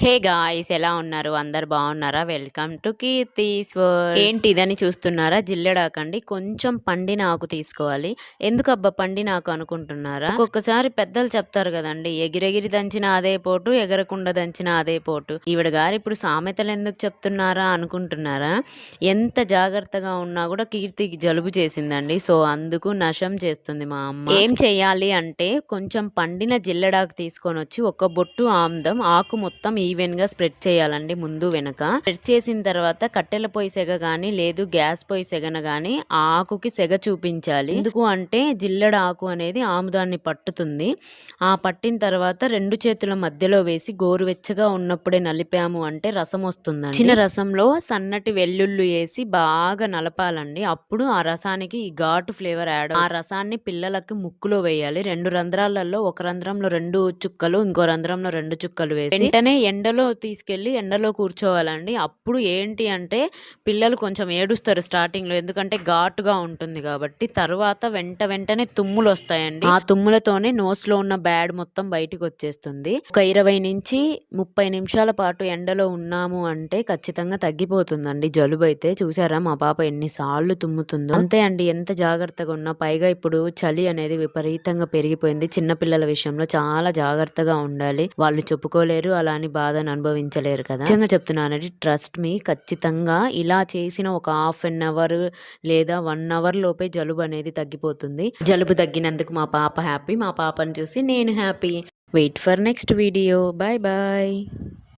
Hey guys, ఎలా ఉన్నారు? అందరు బాగున్నారా? Welcome to Keerthi's world. ఏంటి ఇదని చూస్తున్నారా? జిల్లెడాకండి. కొంచెం పండిన ఆకు తీసుకోవాలి. ఎందుకబ్బా పండిన ఆకు అనుకుంటున్నారా? ఒక్కొక్కసారి పెద్దలు చెప్తారు కదండి, ఎగిరెగిరి దంచిన అదే పోటు, ఎగరకుండా దంచిన అదే పోటు. ఈవిడ గారు ఇప్పుడు సామెతలు ఎందుకు చెప్తున్నారా అనుకుంటున్నారా? ఎంత జాగ్రత్తగా ఉన్నా కూడా కీర్తికి జలుబు చేసిందండి. సో అందుకు నశం చేస్తుంది మా అమ్మ. ఏం చెయ్యాలి అంటే, కొంచెం పండిన జిల్లెడాకు తీసుకొని వచ్చి ఒక బొట్టు ఆమ్దం ఆకు మొత్తం ఈవెన్ గా స్ప్రెడ్ చేయాలండి, ముందు వెనక. స్ప్రెడ్ చేసిన తర్వాత కట్టెల పొయ్యి సెగ గానీ లేదు గ్యాస్ పొయ్యి సెగన గానీ ఆ ఆకుకి సెగ చూపించాలి. ఎందుకు అంటే జిల్లెడ ఆకు అనేది ఆముదాన్ని పట్టుతుంది. ఆ పట్టిన తర్వాత రెండు చేతుల మధ్యలో వేసి గోరువెచ్చగా ఉన్నప్పుడే నలిపాము అంటే రసం వస్తుందండి. చిన్న రసంలో సన్నటి వెల్లుల్లి వేసి బాగా నలపాలండి. అప్పుడు ఆ రసానికి ఈ ఘాటు ఫ్లేవర్ యాడ్. ఆ రసాన్ని పిల్లలకి ముక్కులో వేయాలి. రెండు రంధ్రాలలో ఒక రంధ్రంలో 2 చుక్కలు, ఇంకో రంధ్రంలో 2 చుక్కలు వేసి వెంటనే ఎండలో తీసుకెళ్లి ఎండలో కూర్చోవాలండి. అప్పుడు ఏంటి అంటే పిల్లలు కొంచెం ఏడుస్తారు స్టార్టింగ్ లో, ఎందుకంటే ఘాటుగా ఉంటుంది కాబట్టి. తర్వాత వెంటనే తుమ్ములు వస్తాయండి. ఆ తుమ్ములతోనే నోస్ లో ఉన్న బ్యాడ్ మొత్తం బయటికి వచ్చేస్తుంది. ఒక 20 నుంచి 30 నిమిషాల పాటు ఎండలో ఉన్నాము అంటే ఖచ్చితంగా తగ్గిపోతుందండి జలుబు అయితే. చూసారా మా పాప ఎన్నిసార్లు తుమ్ముతుందో. అంతే అండి, ఎంత జాగ్రత్తగా ఉన్నా. పైగా ఇప్పుడు చలి అనేది విపరీతంగా పెరిగిపోయింది. చిన్నపిల్లల విషయంలో చాలా జాగ్రత్తగా ఉండాలి. వాళ్ళు చెప్పుకోలేరు, అలా అని బాధను అనుభవించలేరు కదా. నిజంగా చెప్తున్నానండి, ట్రస్ట్ మీ, ఖచ్చితంగా ఇలా చేసిన ఒక హాఫ్ అన్ అవర్ లేదా 1 అవర్ లోపే జలుబు అనేది తగ్గిపోతుంది. జలుబు తగ్గినందుకు మా పాప హ్యాపీ, మా పాపను చూసి నేను happy. Wait for next video. Bye bye.